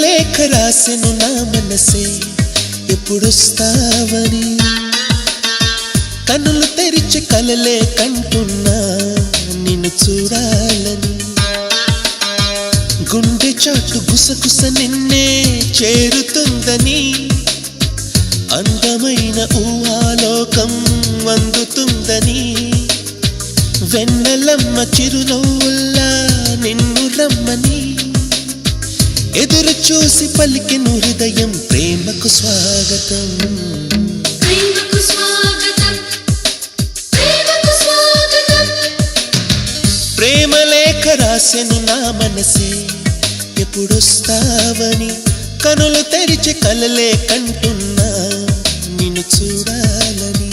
లేఖ రాసెను నా మనసే ఎప్పుడొస్తావని కనులు తెరిచి కలలే కంటున్నా నిన్ను చూడాలని గుండె చాటు గుసగుస నిన్నే చేరుతుందని అందమైన ఊహాలోకం అందుతుందని వెన్నెలమ్మ చిరునవ్వుల్లా నిన్ను రమ్మని ఎదురు చూసి పలికెను హృదయం ప్రేమకు స్వాగతం ప్రేమకు స్వాగతం ప్రేమకు స్వాగతం ప్రేమ లేఖ రాసెను నా మనసే ఎప్పుడొస్తావని కనులు తెరిచి కలలే కంటున్నా నిన్ను చూడాలని